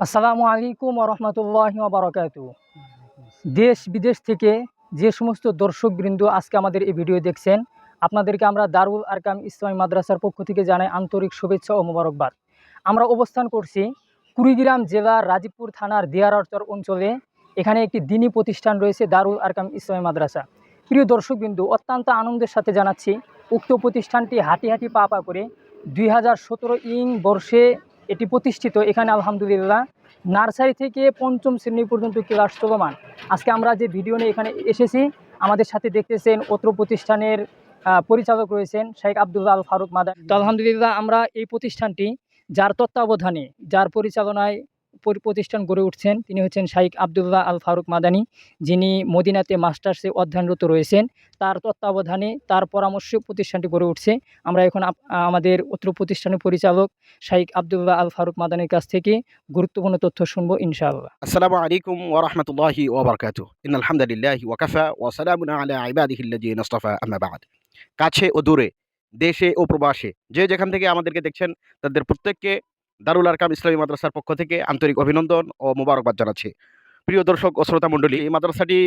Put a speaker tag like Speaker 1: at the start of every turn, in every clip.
Speaker 1: আসসালামু আলাইকুম ওরহমতুল্লাহি ওবারাকাতুহু। দেশ বিদেশ থেকে যে সমস্ত দর্শকবৃন্দ আজকে আমাদের এই ভিডিও দেখছেন, আপনাদেরকে আমরা দারুল আরকাম ইসলামী মাদ্রাসার পক্ষ থেকে জানাই আন্তরিক শুভেচ্ছা ও মোবারকবাদ। আমরা অবস্থান করছি কুড়িগ্রাম জেলার রাজীবপুর থানার দিয়ারচর অঞ্চলে। এখানে একটি দ্বীনী প্রতিষ্ঠান রয়েছে, দারুল আরকাম ইসলামী মাদ্রাসা। প্রিয় দর্শকবৃন্দ, অত্যন্ত আনন্দের সাথে জানাচ্ছি উক্ত প্রতিষ্ঠানটি হাঁটি হাঁটি পা পা করে 2017 বর্ষে এটি প্রতিষ্ঠিত। এখানে আলহামদুলিল্লাহ নার্সারি থেকে পঞ্চম শ্রেণী পর্যন্ত ক্লাস চলমান। আজকে আমরা যে ভিডিও নিয়ে এখানে এসেছি, আমাদের সাথে দেখতেছেন অত্র প্রতিষ্ঠানের পরিচালক রয়েছেন শেখ আব্দুল্লাহ আল ফারুক মাদানী। তো আলহামদুলিল্লাহ আমরা এই প্রতিষ্ঠানটি যার তত্ত্বাবধানে, যার পরিচালনায় প্রতিষ্ঠান গড়ে উঠছেন, তিনি হচ্ছেন শেখ আব্দুল্লাহ আল ফারুক মাদানী, যিনি মদিনাতে মাস্টার্সে অধ্যয়নরত রয়েছেন। তার তত্ত্বাবধানে, তার পরামর্শে প্রতিষ্ঠানটি গড়ে উঠছে। আমরা এখন আমাদের অত্র প্রতিষ্ঠানের পরিচালক শেখ আব্দুল্লাহ আল ফারুক মাদানীর কাছ থেকে গুরুত্বপূর্ণ তথ্য শুনবো ইনশাআল্লাহ।
Speaker 2: আসসালামু আলাইকুম ওয়া রাহমাতুল্লাহি ওয়া বারাকাতুহু। ইন্নাল হামদুলিল্লাহি ওয়া কাফা ওয়া সালামুন আলা ইবাদিহিল্লাযিনা ইসতাফা, আম্মা বা'দ। কাছে ও দূরে, দেশে ও প্রবাসে যে যেখান থেকে আমাদেরকে দেখছেন, তাদের প্রত্যেককে দারুল আরকাম ইসলামী মাদ্রাসার পক্ষ থেকে আন্তরিক অভিনন্দন ও মোবারকবাদ জানাচ্ছি। প্রিয় দর্শক ও শ্রোতা মণ্ডলী, এই মাদ্রাসাটি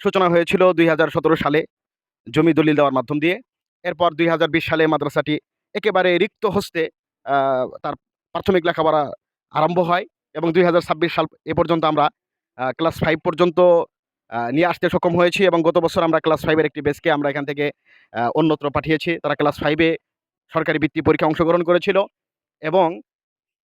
Speaker 2: সূচনা হয়েছিল 2017 সালে জমি দলিল দেওয়ার মাধ্যম দিয়ে। এরপর 2020 সালে মাদ্রাসাটি একেবারে রিক্ত হস্তে তার প্রাথমিক লেখাপড়া আরম্ভ হয় এবং 2026 সাল এ পর্যন্ত আমরা ক্লাস 5 পর্যন্ত নিয়ে আসতে সক্ষম হয়েছি এবং গত বছর আমরা ক্লাস 5 এর একটি ব্যাচকে আমরা এখান থেকে অন্যত্র পাঠিয়েছি। তারা ক্লাস 5 এ সরকারি বৃত্তি পরীক্ষায় অংশগ্রহণ করেছিল এবং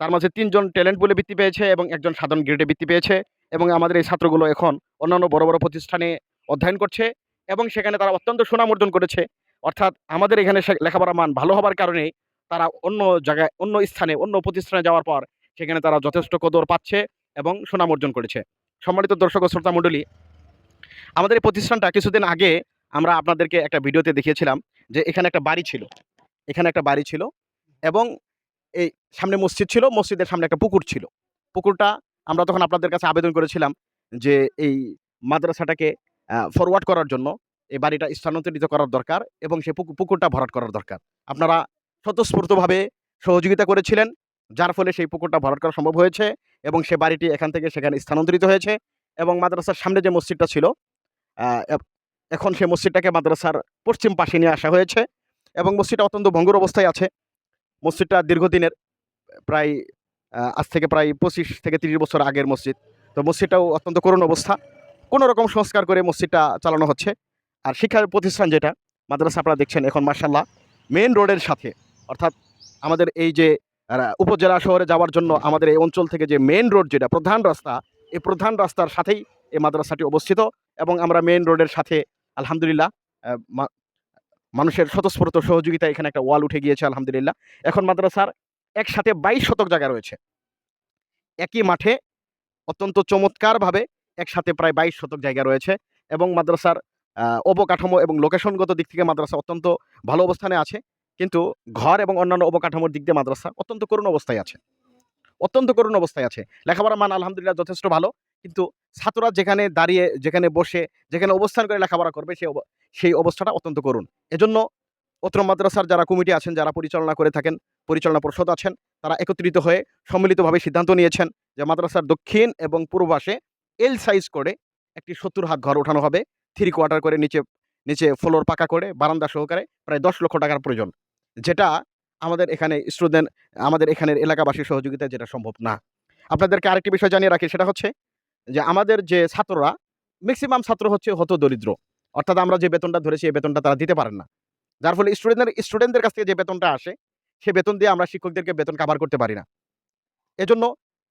Speaker 2: তার মাঝে 3 জন ট্যালেন্ট পুলে বৃত্তি পেয়েছে এবং একজন সাধারণ গ্রেডে বৃত্তি পেয়েছে এবং আমাদের এই ছাত্রগুলো এখন অন্যান্য বড় বড় প্রতিষ্ঠানে অধ্যয়ন করছে এবং সেখানে তারা অত্যন্ত সুনাম অর্জন করেছে। অর্থাৎ আমাদের এখানে লেখাপড়ার মান ভালো হবার কারণে তারা অন্য জায়গায়, অন্য স্থানে, অন্য প্রতিষ্ঠানে যাওয়ার পর সেখানে তারা যথেষ্ট কদর পাচ্ছে এবং সুনাম অর্জন করেছে। সম্মানিত দর্শক ও শ্রোতা মণ্ডলী, আমাদের এই প্রতিষ্ঠানটা কিছুদিন আগে আমরা আপনাদেরকে একটা ভিডিওতে দেখিয়েছিলাম যে এখানে একটা বাড়ি ছিল, এখানে একটা বাড়ি ছিল এবং এই সামনে মসজিদ ছিল, মসজিদের সামনে একটা পুকুর ছিল। পুকুরটা আমরা তখন আপনাদের কাছে আবেদন করেছিলাম যে এই মাদ্রাসাটাকে ফরওয়ার্ড করার জন্য এই বাড়িটা স্থানান্তরিত করার দরকার এবং সেই পুকুরটা ভরাট করার দরকার। আপনারা স্বতঃস্ফূর্তভাবে সহযোগিতা করেছিলেন, যার ফলে সেই পুকুরটা ভরাট করা সম্ভব হয়েছে এবং সে বাড়িটি এখান থেকে সেখানে স্থানান্তরিত হয়েছে এবং মাদ্রাসার সামনে যে মসজিদটা ছিল এখন সেই মসজিদটাকে মাদ্রাসার পশ্চিম পাশে নিয়ে আসা হয়েছে এবং মসজিদটা অত্যন্ত ভঙ্গুর অবস্থায় আছে। মসজিদটা দীর্ঘদিনের, প্রায় আজ থেকে প্রায় 25 থেকে 30 বছর আগের মসজিদ। তো মসজিদটাও অত্যন্ত করুণ অবস্থা। কোনো রকম সংস্কার করে মসজিদটা চালানো হচ্ছে। আর শিক্ষা প্রতিষ্ঠান যেটা মাদ্রাসা আপনারা দেখছেন এখন মাশাআল্লাহ মেইন রোডের সাথে, অর্থাৎ আমাদের এই যে উপজেলা শহরে যাওয়ার জন্য আমাদের এই অঞ্চল থেকে যে মেইন রোড, যেটা প্রধান রাস্তা, এই প্রধান রাস্তার সাথেই এই মাদ্রাসাটি অবস্থিত এবং আমরা মেইন রোডের সাথে আলহামদুলিল্লাহ মানুষের স্বতঃস্ফূর্ত সহযোগিতায় এখানে একটা ওয়াল উঠে গিয়েছে আলহামদুলিল্লাহ। এখন মাদ্রাসার একসাথে 22 শতক জায়গা রয়েছে। একই মাঠে অত্যন্ত চমৎকারভাবে একসাথে প্রায় 22 শতক জায়গা রয়েছে এবং মাদ্রাসার অবকাঠামো এবং লোকেশনগত দিক থেকে মাদ্রাসা অত্যন্ত ভালো অবস্থানে আছে। কিন্তু ঘর এবং অন্যান্য অবকাঠামোর দিক দিয়ে মাদ্রাসা অত্যন্ত করুণ অবস্থায় আছে, অত্যন্ত করুণ অবস্থায় আছে। লেখাপড়ার মান আলহামদুলিল্লাহ যথেষ্ট ভালো, কিন্তু ছাত্ররা যেখানে দাঁড়িয়ে, যেখানে বসে, যেখানে অবস্থান করে লেখাপড়া করবে সেই অবস্থাটা অত্যন্ত করুণ। এজন্য অত্র মাদ্রাসার যারা কমিটি আছেন, যারা পরিচালনা করে থাকেন, পরিচালনা পর্ষদ আছেন, তারা একত্রিত হয়ে সম্মিলিতভাবে সিদ্ধান্ত নিয়েছেন যে মাদ্রাসার দক্ষিণ এবং পূর্ব পাশে এল সাইজ করে একটি 70 হাত ঘর ওঠানো হবে, 3 কোয়ার্টার করে, নিচে ফ্লোর পাকা করে, বারান্দা সহকারে প্রায় 10 লক্ষ টাকার প্রয়োজন, যেটা আমাদের এখানে স্টুডেন্ট, আমাদের এখানের এলাকাবাসীর সহযোগিতায় যেটা সম্ভব না। আপনাদেরকে আরেকটি বিষয় জানিয়ে রাখি, সেটা হচ্ছে যে আমাদের যে ছাত্ররা, ম্যাক্সিমাম ছাত্র হচ্ছে হতদরিদ্র, অর্থাৎ আমরা যে বেতনটা ধরেছি এই বেতনটা তারা দিতে পারেন না। যার ফলে স্টুডেন্টদের কাছ থেকে যে বেতনটা আসে, সে বেতন দিয়ে আমরা শিক্ষকদেরকে বেতন কাভার করতে পারি না। এজন্য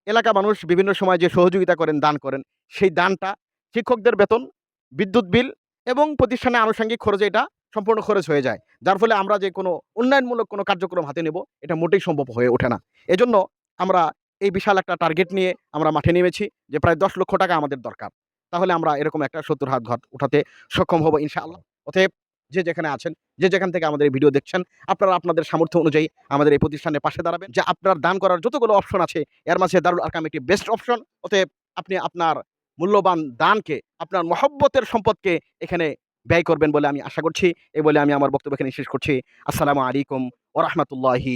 Speaker 2: এলাকা মানুষ বিভিন্ন সময় যে সহযোগিতা করেন, দান করেন, সেই দানটা শিক্ষকদের বেতন, বিদ্যুৎ বিল এবং প্রতিষ্ঠানে আনুষঙ্গিক খরচে এটা সম্পূর্ণ খরচ হয়ে যায়। যার ফলে আমরা যে কোনো উন্নয়নমূলক কোনো কার্যক্রম হাতে নেব, এটা মোটেই সম্ভব হয়ে ওঠে না। এজন্য আমরা এই বিশাল একটা টার্গেট নিয়ে আমরা মাঠে নেমেছি যে প্রায় 10 লক্ষ টাকা আমাদের দরকার। তাহলে আমরা এরকম একটা 70 হাত ঘর উঠাতে সক্ষম হব ইনশাআল্লাহ। অতএব যে যেখানে আছেন, যে যেখান থেকে আমাদের এই ভিডিও দেখছেন, আপনারা আপনাদের সামর্থ্য অনুযায়ী আমাদের এই প্রতিষ্ঠানের পাশে দাঁড়াবেন। যে আপনার দান করার যতগুলো অপশন আছে, এর মাঝে দারুল আরকাম একটি বেস্ট অপশন। অতএব আপনি আপনার মূল্যবান দানকে, আপনার মহব্বতের সম্পদকে এখানে ব্যয় করবেন বলে আমি আশা করছি। এই বলে আমি আমার বক্তব্য এখানে শেষ করছি। আসসালামু আলাইকুম ওয়া রাহমাতুল্লাহি